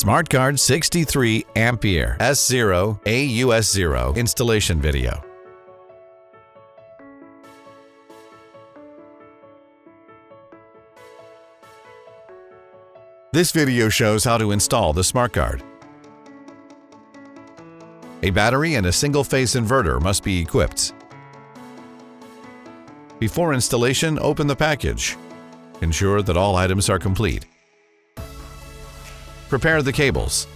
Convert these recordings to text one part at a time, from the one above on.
SmartGuard 63A S0 AUS0 installation video. This video shows how to install the SmartGuard. A battery and a single-phase inverter must be equipped. Before installation, open the package. Ensure that all items are complete. Prepare the cables.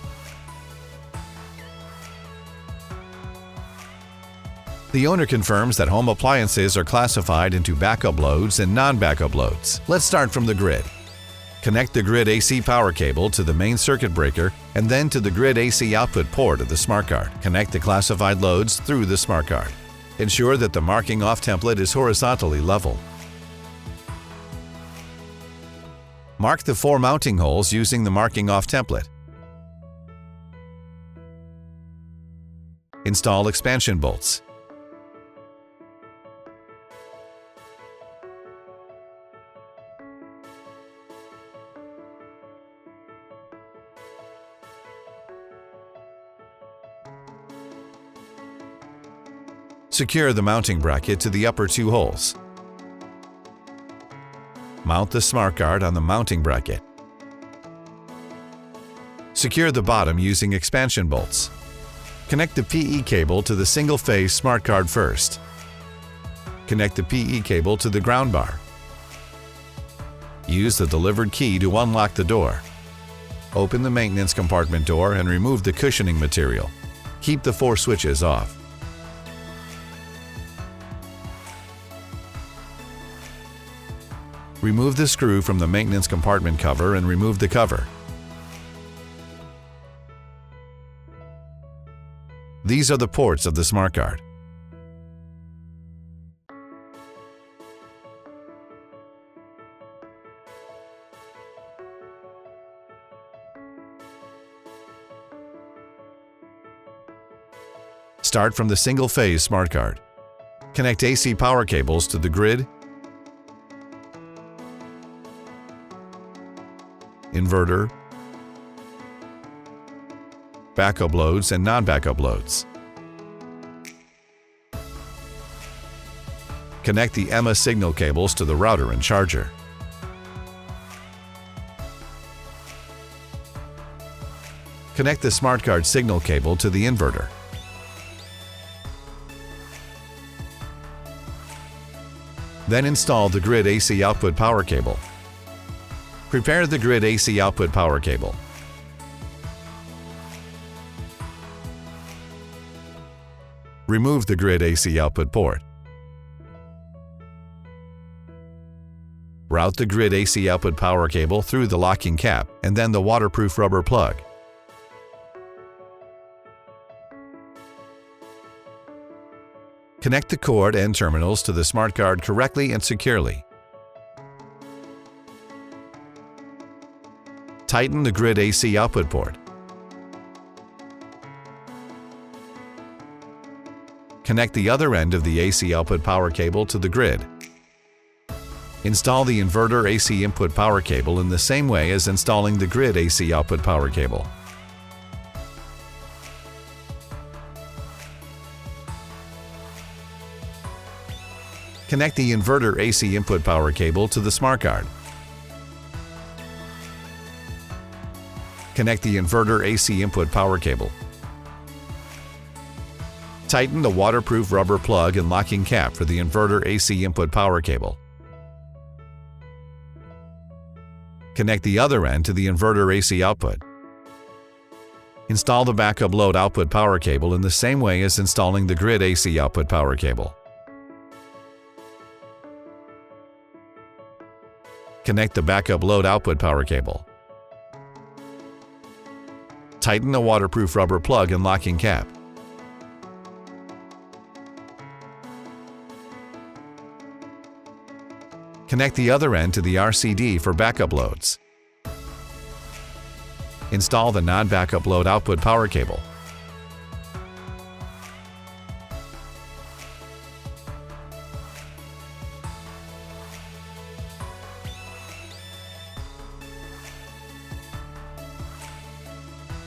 The owner confirms that home appliances are classified into backup loads and non-backup loads. Let's start from the grid. Connect the grid AC power cable to the main circuit breaker and then to the grid AC output port of the SmartGuard. Connect the classified loads through the SmartGuard. Ensure that the marking off template is horizontally level. Mark the 4 mounting holes using the marking off template. Install expansion bolts. Secure the mounting bracket to the upper 2 holes. Mount the SmartGuard on the mounting bracket. Secure the bottom using expansion bolts. Connect the PE cable to the single-phase SmartGuard first. Connect the PE cable to the ground bar. Use the delivered key to unlock the door. Open the maintenance compartment door and remove the cushioning material. Keep the 4 switches off. Remove the screw from the maintenance compartment cover and remove the cover. These are the ports of the SmartGuard. Start from the single-phase SmartGuard. Connect AC power cables to the grid, inverter, backup loads, and non-backup loads. Connect the EMA signal cables to the router and charger. Connect the SmartGuard signal cable to the inverter. Then install the grid AC output power cable. Prepare the grid AC output power cable. Remove the grid AC output port. Route the grid AC output power cable through the locking cap and then the waterproof rubber plug. Connect the cord and terminals to the SmartGuard correctly and securely. Tighten the grid AC output port. Connect the other end of the AC output power cable to the grid. Install the inverter AC input power cable in the same way as installing the grid AC output power cable. Connect the inverter AC input power cable to the SmartGuard. Connect the inverter AC input power cable. Tighten the waterproof rubber plug and locking cap for the inverter AC input power cable. Connect the other end to the inverter AC output. Install the backup load output power cable in the same way as installing the grid AC output power cable. Connect the backup load output power cable. Tighten the waterproof rubber plug and locking cap. Connect the other end to the RCD for backup loads. Install the non-backup load output power cable.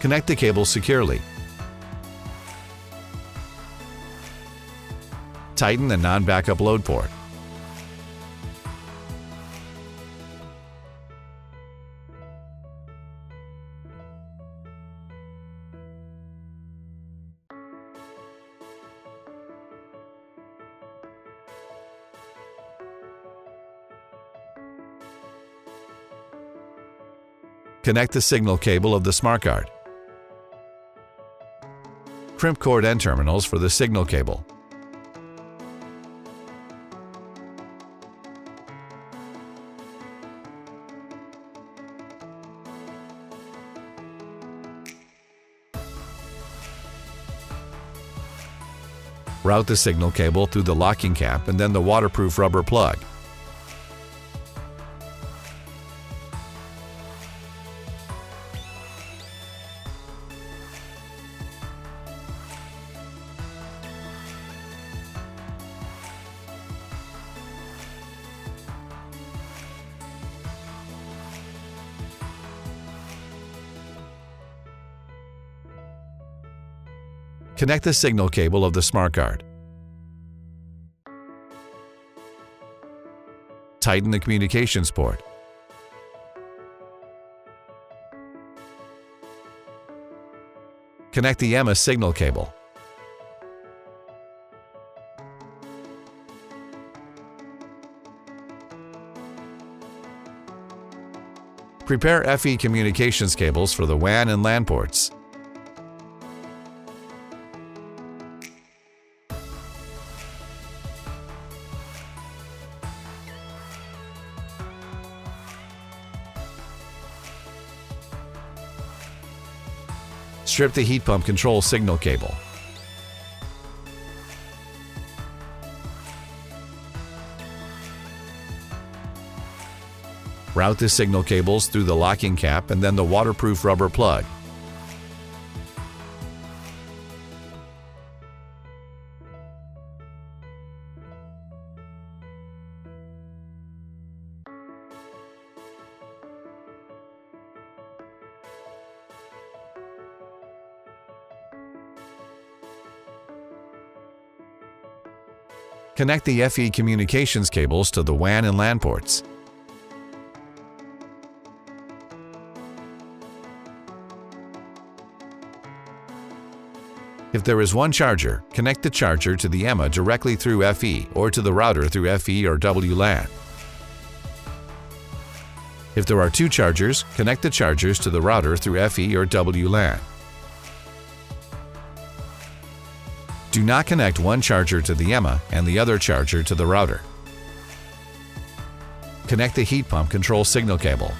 Connect the cable securely. Tighten the non-backup load port. Connect the signal cable of the SmartGuard. Crimp cord end terminals for the signal cable. Route the signal cable through the locking cap and then the waterproof rubber plug. Connect the signal cable of the SmartGuard. Tighten the communications port. Connect the EMA signal cable. Prepare FE communications cables for the WAN and LAN ports. Strip the heat pump control signal cable. Route the signal cables through the locking cap and then the waterproof rubber plug. Connect the FE communications cables to the WAN and LAN ports. If there is one charger, connect the charger to the EMA directly through FE or to the router through FE or WLAN. If there are two chargers, connect the chargers to the router through FE or WLAN. Do not connect one charger to the EMA and the other charger to the router. Connect the heat pump control signal cable.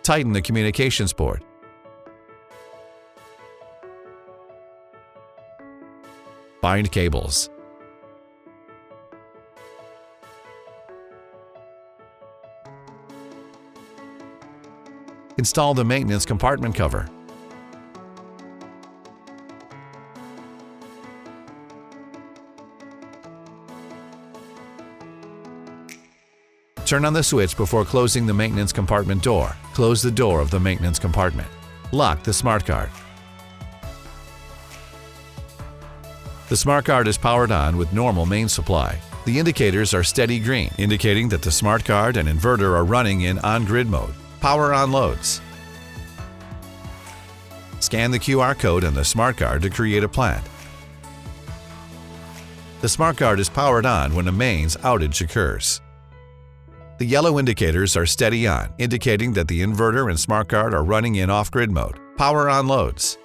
Tighten the communications port. Bind cables. Install the maintenance compartment cover. Turn on the switch before closing the maintenance compartment door. Close the door of the maintenance compartment. Lock the SmartGuard. The SmartGuard is powered on with normal main supply. The indicators are steady green, indicating that the SmartGuard and inverter are running in on-grid mode. Power on loads. Scan the QR code on the SmartGuard to create a plant. The SmartGuard is powered on when a mains outage occurs. The yellow indicators are steady on, indicating that the inverter and SmartGuard are running in off-grid mode. Power on loads.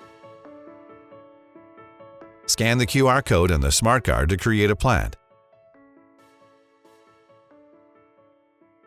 Scan the QR code on the SmartGuard to create a plant.